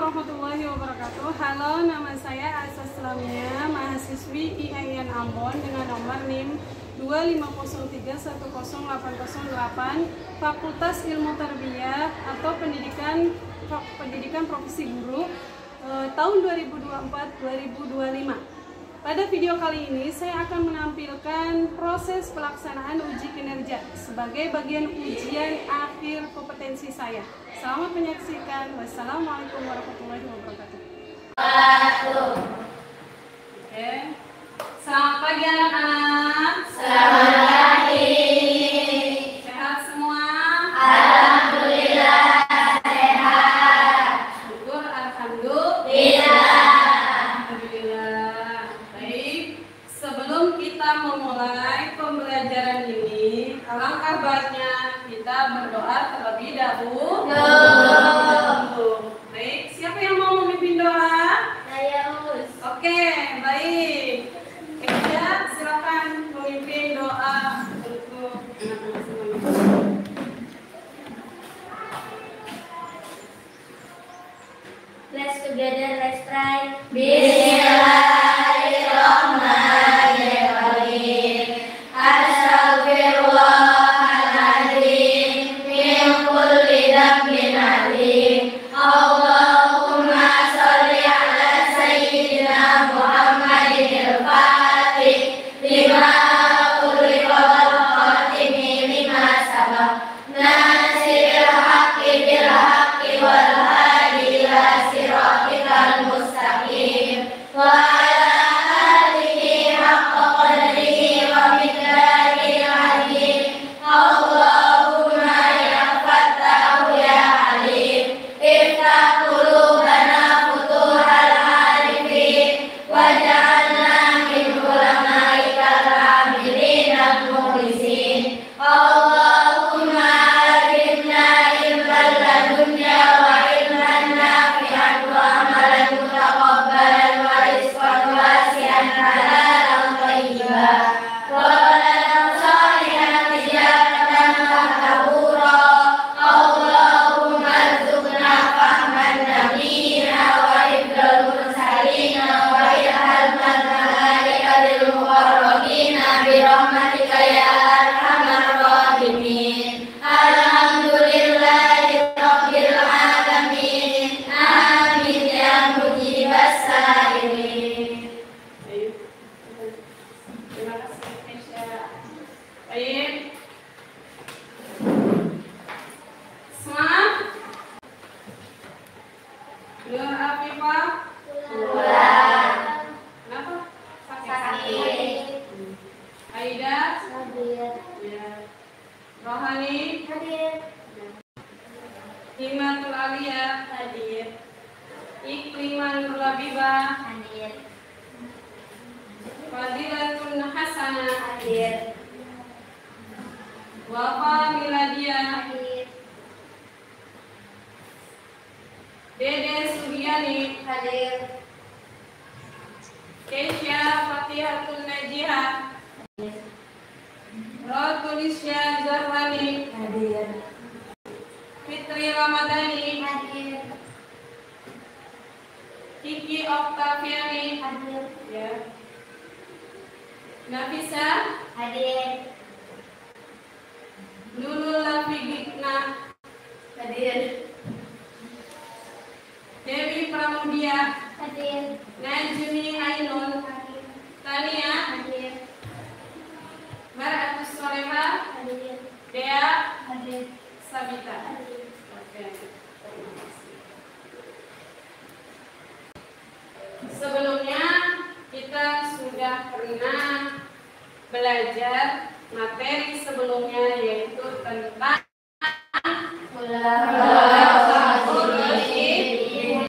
warahmatullahi wabarakatuh. Halo, nama saya Aisyah Islamia, mahasiswi IAIN Ambon dengan nomor NIM 250310808, Fakultas Ilmu Tarbiyah atau Pendidikan Profesi Guru tahun 2024-2025. Pada video kali ini saya akan menampilkan proses pelaksanaan uji kinerja sebagai bagian ujian akhir kompetensi saya. Selamat menyaksikan. Wassalamualaikum warahmatullahi wabarakatuh. Oke. Selamat pagi anak-anak. Selamat pagi. Sehat semua? Alhamdulillah sehat. Syukur, alhamdulillah. Sebelum kita memulai pembelajaran ini, alangkah baiknya kita berdoa terlebih dahulu. Baik, siapa yang mau memimpin doa? Saya Mus. Oke, baik. Ya, silakan memimpin doa untuk anak-anak semuanya. Let's together, let's try. Bismillahirrahmanirrahim. Astaghfirullahaladzim min kulli dzambin adzim. Allahumma sholli ala sayyidina Muhammadin al-Fatih lima ughliqa wal khatimi lima sabaq. Nasiril haqqi bil haqqi wal hadi ila siratikal mustaqim. Wa ala alihi haqqa qadrihi wa miqdarihi al-azim. Allahumma ya Fattahu ya Alim, iftah qulubana futuhal arifin waj'alna min ulama'ikal amilin al-mukhlisin. Allahumma alimna ilman ladunya wa ilman nafi'an wa amalan mutaqabbalan wa rizqan wasi'an halalan thayyiban wa waladan shalihan tijaratan mahtabura. Allahumma arzuqna fahman nabiyina wa hifdzal mursalina wa ilhaman malaika lil muqarrabina bi rahmatika ya arhamar rahimin. Alhamdulillahi rabbil alamin. Amin ya mujibas sa'irin. Baik. Terima kasih, Aisyah. Baik. Semangat. Nur Afifah. Pulang. Kenapa? Sakit. Aida. Hadir. Ya. Rohani. Hadir. Himatul Aliyah. Hadir. Ikliman Labibah. Hadir. Fadilatun Hasanah. Hadir. Wafa Miladia. Hadir. Dede Sugiani. Hadir. Keisha Fatihatul Najihah. Rotulisya Zahwani. Hadir. Fitri Ramadhani. Hadir. Kiki Oktaviani. Hadir. Ya. Nafisa. Hadir. Nurul Lafigikna. Hadir. Dewi Pramudia. Hadir. Najmi Ainun. Tania. Hadir. Mar'atus Solehah. Hadir. Dea. Hadir. Sabita. Hadir. Oke. Terima kasih. Sebelumnya kita sudah pernah belajar materi sebelumnya, yaitu tentang Khulafaur Rasyidin.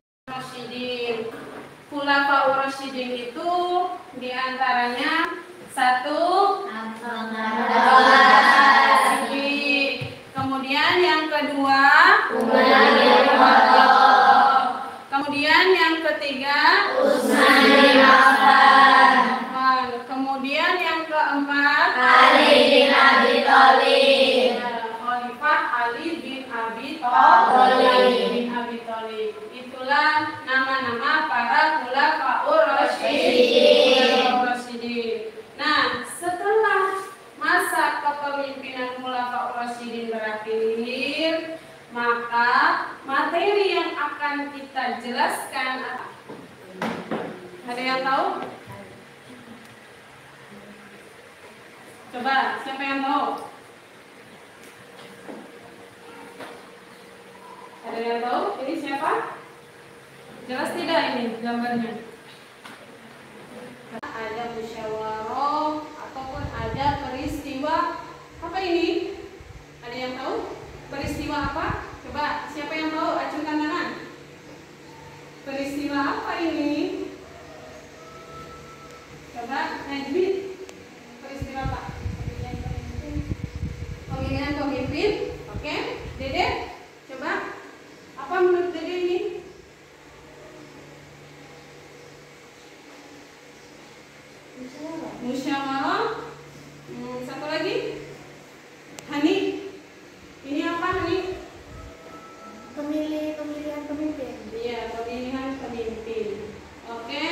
Khulafaur Rasyidin itu diantaranya satu, kemudian yang kedua, kemudian yang ketiga, kemudian yang keempat, Ali bin Abi Thalib. Khalifah Ali bin Abi Thalib. Itulah Rosyidin berakhir, maka materi yang akan kita jelaskan apa? Ada yang tahu? Coba, siapa yang tahu? Ada yang tahu? Ini siapa? Jelas tidak ini gambarnya? Ada musyawarah ataupun ada peristiwa. Apa ini? Ada yang tahu? Peristiwa apa? Coba, siapa yang tahu? Acungkan tangan. Peristiwa apa ini? Coba, Najmi. Peristiwa apa? Pemilihan pemimpin. Oke, Dede. Coba, apa menurut Dede ini? Musyawarah. Satu lagi. Hani. Ini apa, Hani? Pemilihan pemimpin. Iya, pemilihan pemimpin. Oke,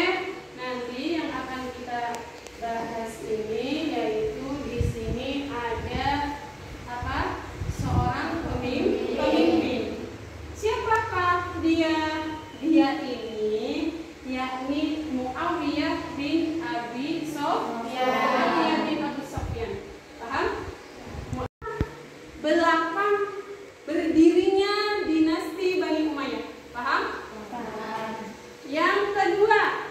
nanti yang akan kita bahas ini yaitu di sini ada apa? Seorang pemimpin. Siapakah dia? Dia ini yakni Muawiyah bin Abi Sufyan. Paham? Belakang berdirinya dinasti Bani Umayyah. Paham? Yang kedua,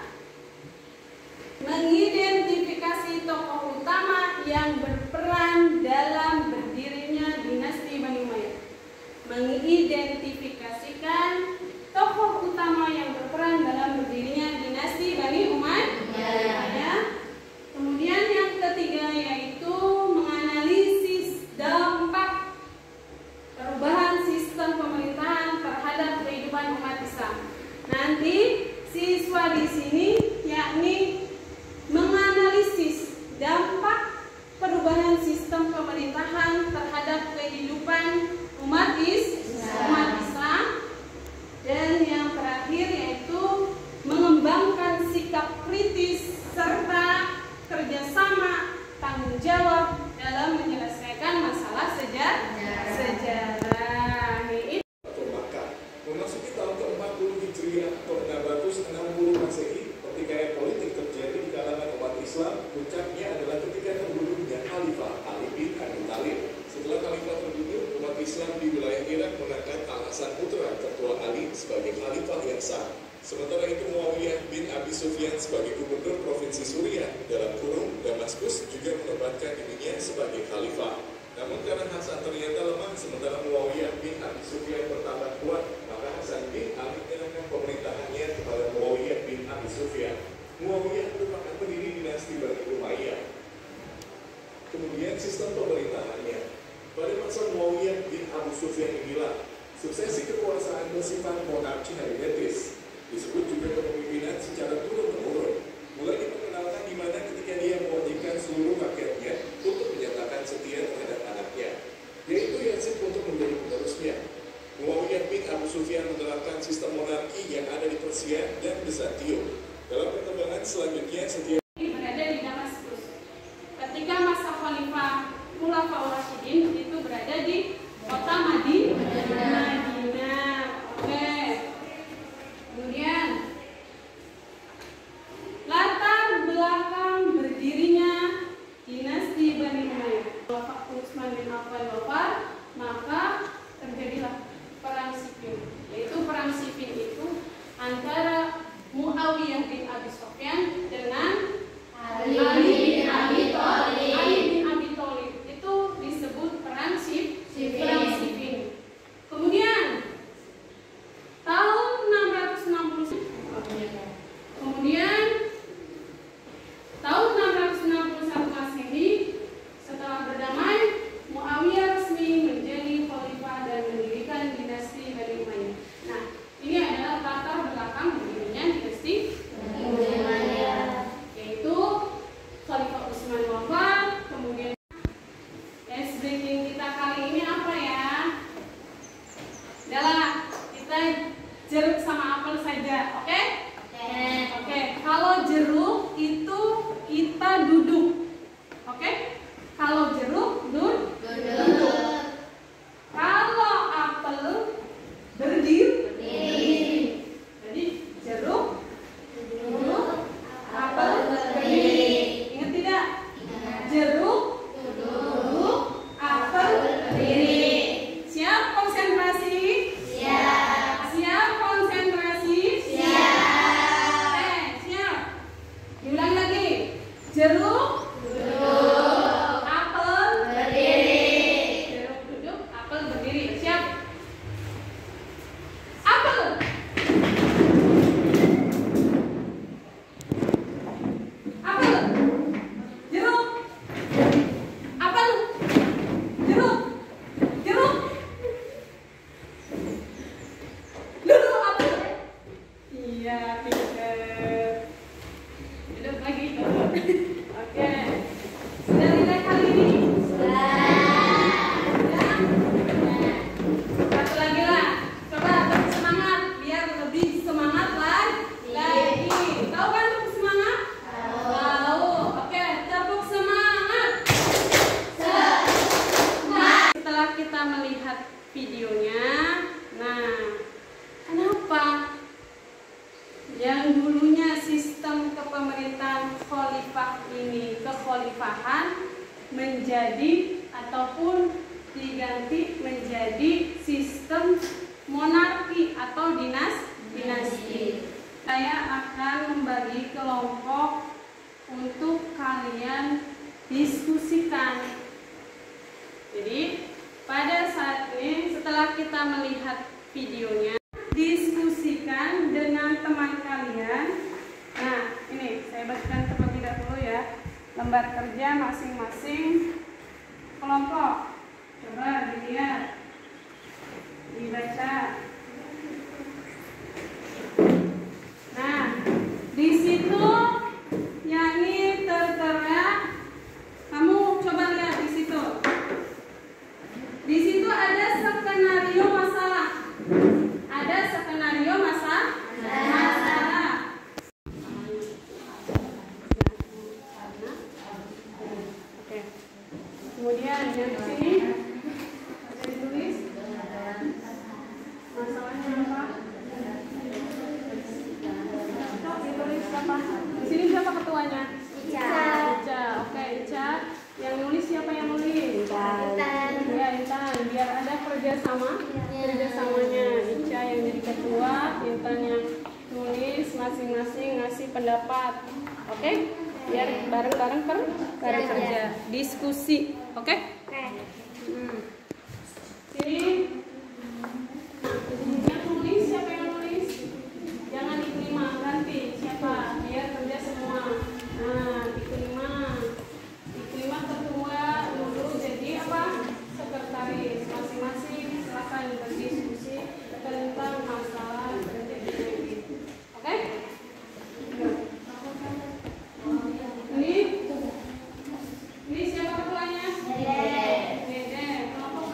mengidentifikasi tokoh utama yang berperan dalam berdirinya dinasti Bani Umayyah. Mengidentifikasikan tokoh utama yang berperan dalam berdirinya dinasti Bani Umayyah. Kemudian yang ketiga yaitu menganalisis dampak perubahan sistem pemerintahan terhadap kehidupan umat Islam. Nanti siswa di sini yakni menganalisis dampak perubahan sistem pemerintahan terhadap kehidupan umat Islam. Dan yang terakhir yaitu mengembangkan sikap kritis serta kerjasama tanggung jawab dalam menyelesaikan masalah sejarah. Maka memasuki tahun ke-40 Hijriah atau 660 Masehi, pertikaian politik terjadi di kalangan umat Islam. Puncaknya adalah ketika terbunuhnya Khalifah Ali bin Abi Thalib. Setelah Khalifah terbunuh, umat Islam di wilayah Irak mengangkat Al-Hasan putra tertua Ali sebagai Khalifah yang sah. Sementara itu Muawiyah bin Abi Sufyan sebagai gubernur provinsi Suriah dalam kurung Damaskus juga menempatkan dirinya sebagai khalifah. Namun karena Hasan ternyata lemah sementara Muawiyah bin Abi Sufyan bertambah kuat, maka Hasan bin Ali menyerahkan pemerintahannya kepada Muawiyah bin Abi Sufyan. Muawiyah merupakan pendiri dinasti Bani Umayyah. Kemudian sistem pemerintahannya. Pada masa Muawiyah bin Abi Sufyan inilah suksesi kekuasaan bersifat monarki hereditis. Disebut juga kepemimpinan secara turun-temurun. Mulai diperkenalkan di mana ketika dia mewajibkan seluruh rakyatnya untuk menyatakan setia terhadap anaknya, yaitu Yazid untuk menjadi penerusnya. Muawiyah bin Abu Sufyan menerapkan sistem monarki yang ada di Persia dan Bizantium. Dalam perkembangan selanjutnya, setiap berada di Damaskus. Ketika masa Khalifah Khulafaur Rasyidin itu berada di kota Madinah. Oke. Kemudian latar belakang berdirinya dinasti Bani Umayyah. Utsman bin Affan wafat, maka terjadilah perang sipil. Yaitu perang sipil itu antara Muawiyah bin Abi Sufyan dengan Ali bin Abi Thalib. Itu disebut perang sipil. Kemudian tahun 660. Kemudian tahun 661 Masehi, setelah berdamai, Muawiyah resmi menjadi khalifah dan mendirikan dinasti Bani Umayyah. Nah, ini adalah latar belakang berdirinya dinasti Bani Umayyah, yaitu Khalifah Utsman wafat. Kemudian ice breaking kita kali ini apa ya? Adalah kita jeruk sama apel saja, oke? Oke, kalau jeruk itu kita duduk, oke? Kalau jeruk duduk. videonya. Nah, kenapa yang dulunya sistem kepemerintahan khalifah ini, kekhalifahan, menjadi ataupun diganti menjadi sistem monarki atau dinasti. Saya akan membagi kelompok untuk kalian diskusikan. Jadi pada saat ini setelah kita melihat videonya, diskusikan dengan teman kalian. Nah, ini saya bacakan terlebih dahulu ya. Lembar kerja masing-masing kelompok. Coba dilihat, dibaca. Nah, di situ yakni tertera, kamu coba lihat di situ. Di situ ada skenario masalah. Ada skenario masalah. Oke. Kemudian yang di sini ada ditulis masalahnya apa? Ditulis apa? Di sini siapa ketuanya? Ica. Oke, Ica. Yang nulis siapa yang nulis? Intan. Ya, Intan. Biar ada kerjasamanya. Ica yang jadi ketua, Intan yang nulis, masing-masing ngasih pendapat. Oke? Biar bareng-bareng kerja. Diskusi. Oke? Sini. Yang nulis siapa yang nulis? Jangan diterima, ganti siapa? Biar kerja semua. Nah, diterima ketua dulu jadi apa? Sekretaris. Masing-masing silakan berdiskusi tentang masalah terjadi ini. Oke? Ini siapa ketuanya? Dede. Kelompok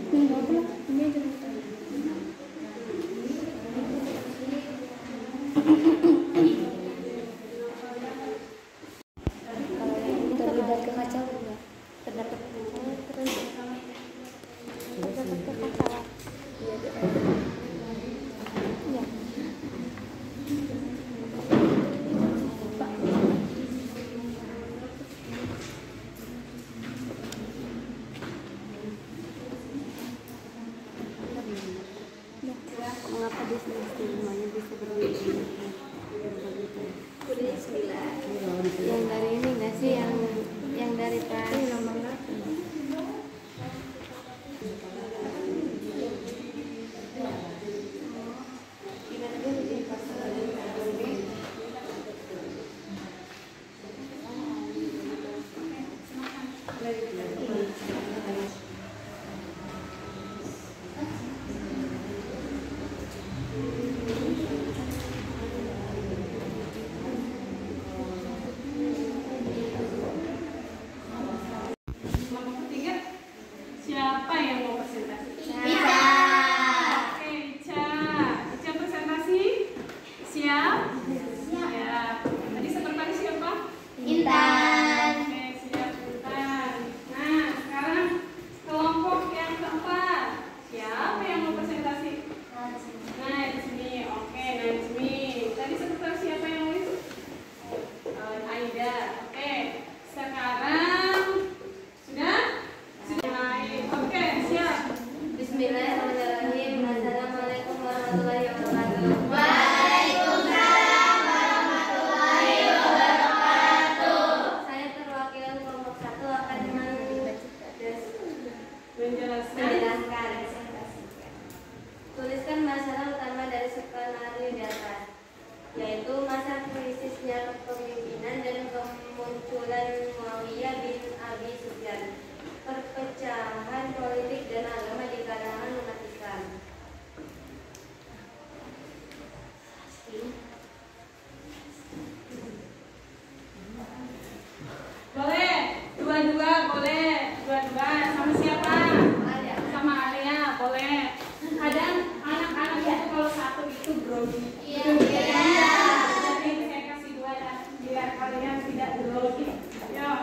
Terlibat kekacauan ya. Terdapat kekacauan. Ya. Mengapa semuanya bisa berbeda? Yang dari ini nggak sih, yang dari pas Kelompok ketiga, siapa yang mau presentasi? Ica. Oke, Ica. Ica presentasi. Siap? Siap. Tadi sekretaris siapa? Intan. Oke, siap Intan. Nah, sekarang kelompok yang keempat. Siapa yang mau presentasi? Nah, di sini. Oke, nah di sini. Tadi sekretaris siapa yang nulis? Aida. Oke. Sekarang sudah? Sudah baik. Oke, siap. Bismillahirrahmanirrahim. Assalamualaikum warahmatullahi wabarakatuh. Waalaikumsalam warahmatullahi wabarakatuh. Saya perwakilan kelompok 1 akan Menjelaskan. Tuliskan masalah utama dari skenario di atas, yaitu masa krisisnya kepemimpinan dan kemunculan Muawiyah bin Abi Sufyan, perpecahan politik dan agama di kalangan umat Islam. Boleh, dua-dua boleh, dua-dua sama siapa? Sama Alia, boleh. Kadang anak-anak itu kalau satu itu grogi. Iya. Jadi saya kasih dua ya, biar kalian tidak grogi. Yuk.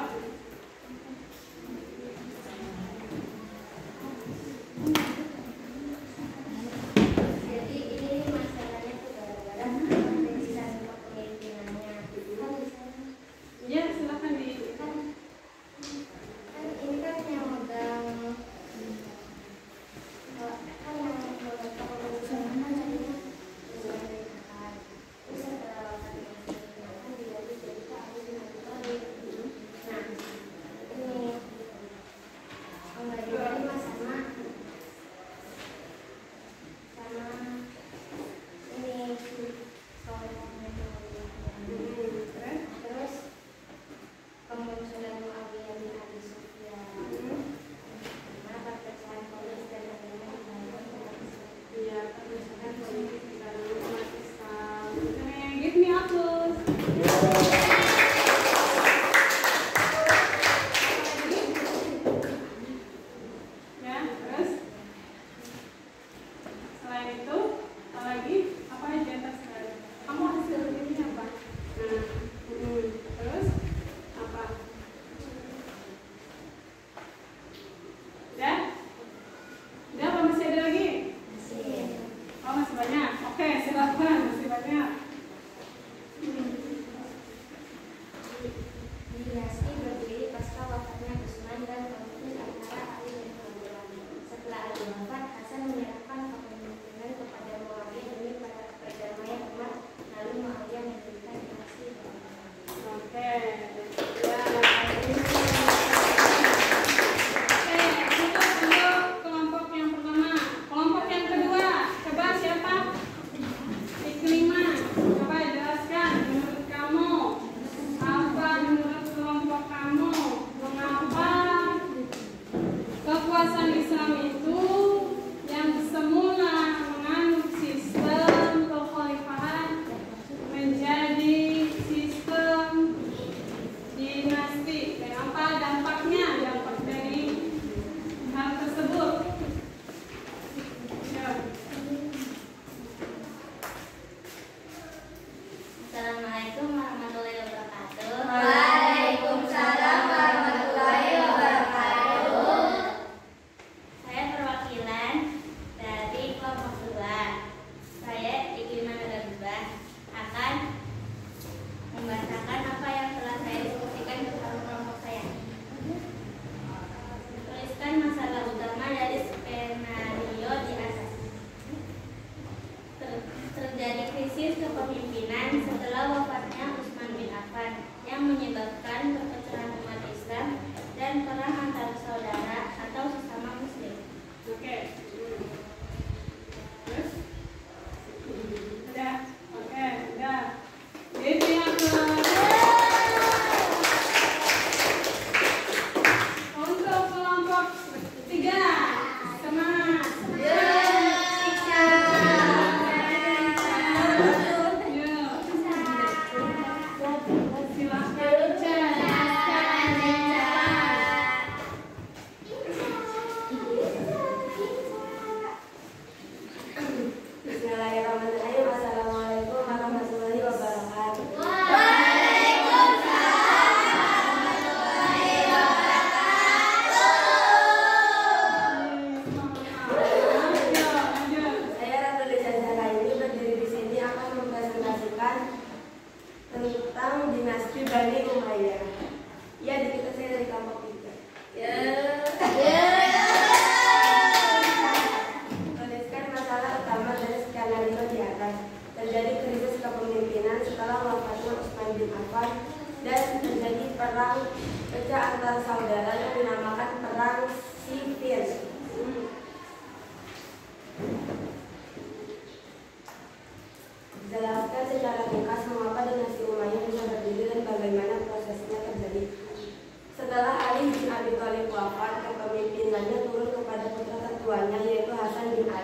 Jadi ini masalahnya tuh gara-gara krisis kepemimpinannya. Ya, silakan di. Kan ini kan yang megang kan yang megang kepengurusan jadinya terus setelah diganti jadi Pak Ali bin Abi Thalib. Nah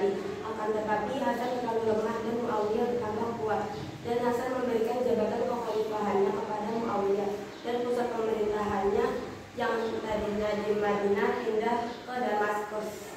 Ali. Akan tetapi Hasan terlalu lemah dan Muawiyah bertambah kuat. Dan Hasan memberikan jabatan kekhalifahannya kepada Muawiyah dan pusat pemerintahannya yang tadinya di Madinah pindah ke Damaskus.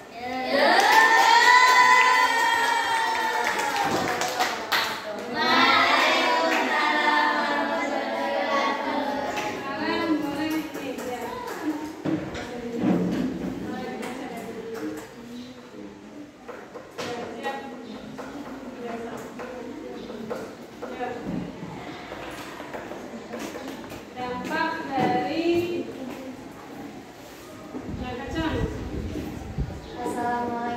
Assalamualaikum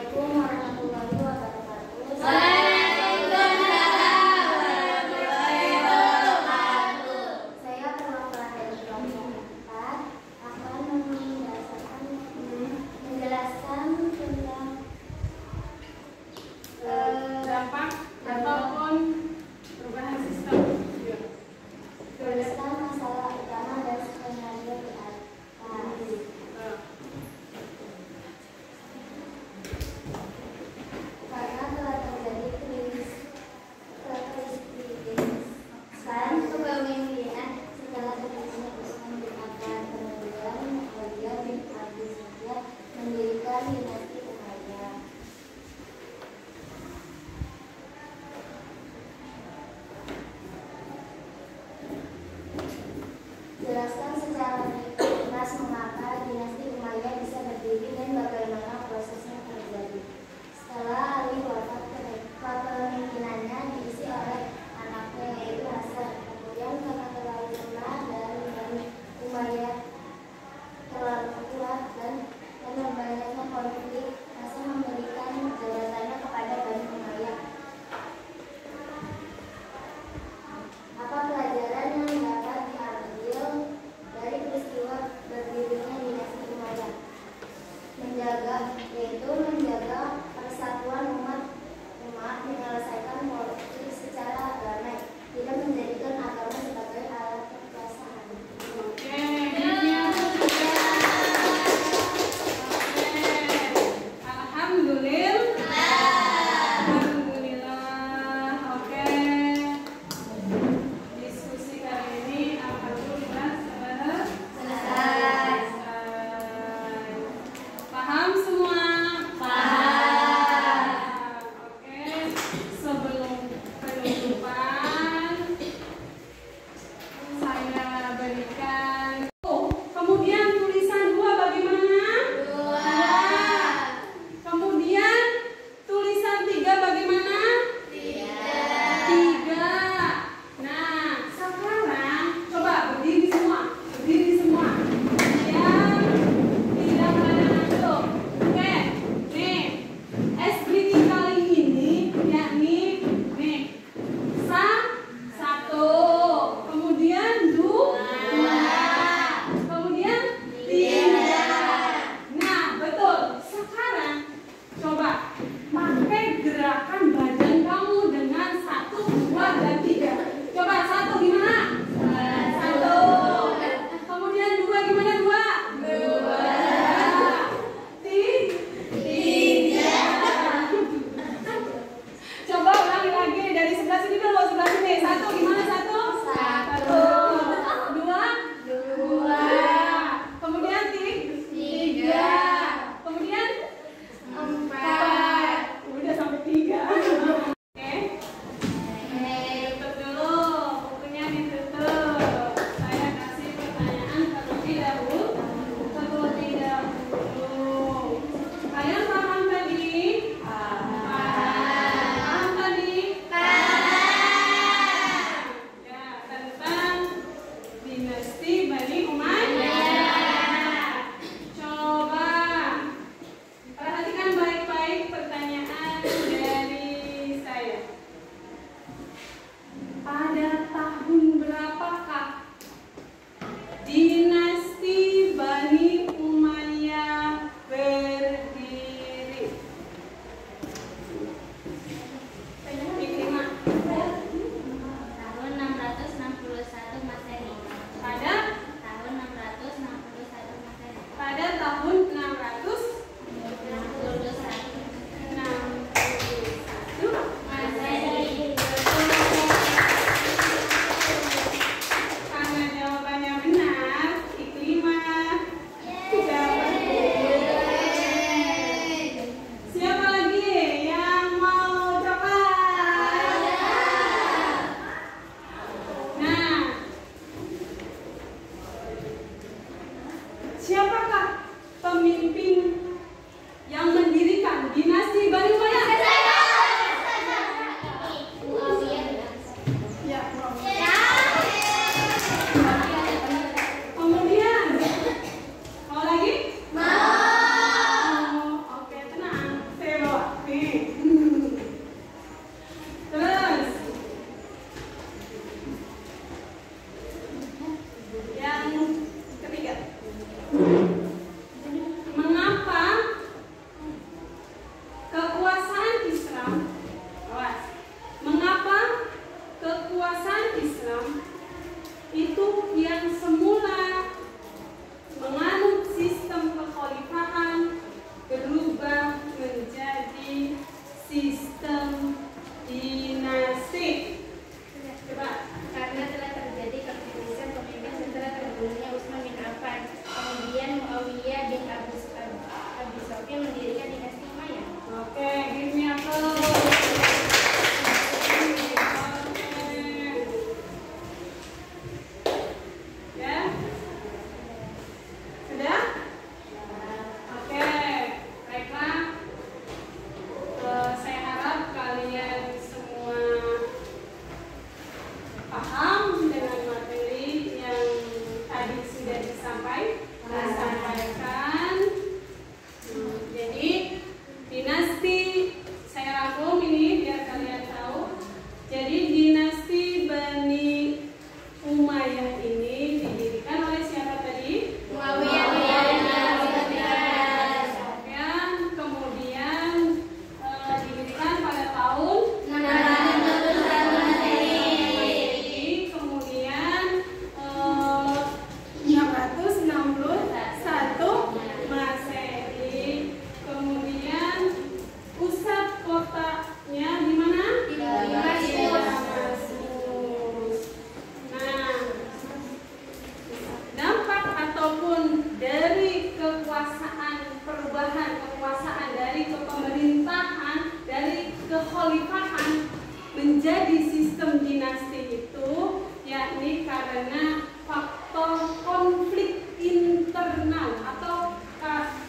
kekhalifahan menjadi sistem dinasti itu, yakni karena faktor konflik internal atau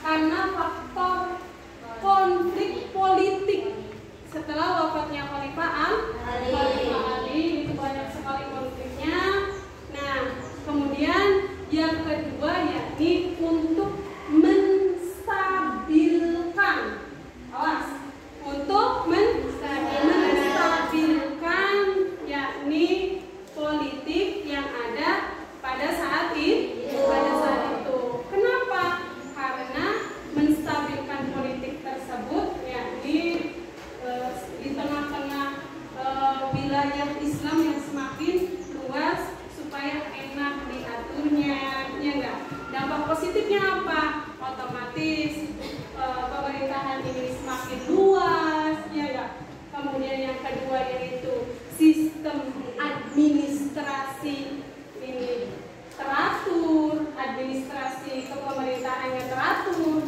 karena faktor konflik politik. Setelah wafatnya Khalifah Ali itu banyak sekali konfliknya. Nah, kemudian yang kedua yakni untuk menstabilkan, yakni politik yang ada pada saat itu. Kenapa? Karena menstabilkan politik tersebut yakni di tengah-tengah wilayah Islam yang semakin luas supaya enak diaturnya, ya enggak? Dampak positifnya apa? Otomatis pemerintahan ini semakin luas, ya enggak? Kemudian yang kedua yaitu sistem administrasi ini teratur, administrasi kepemerintahannya teratur,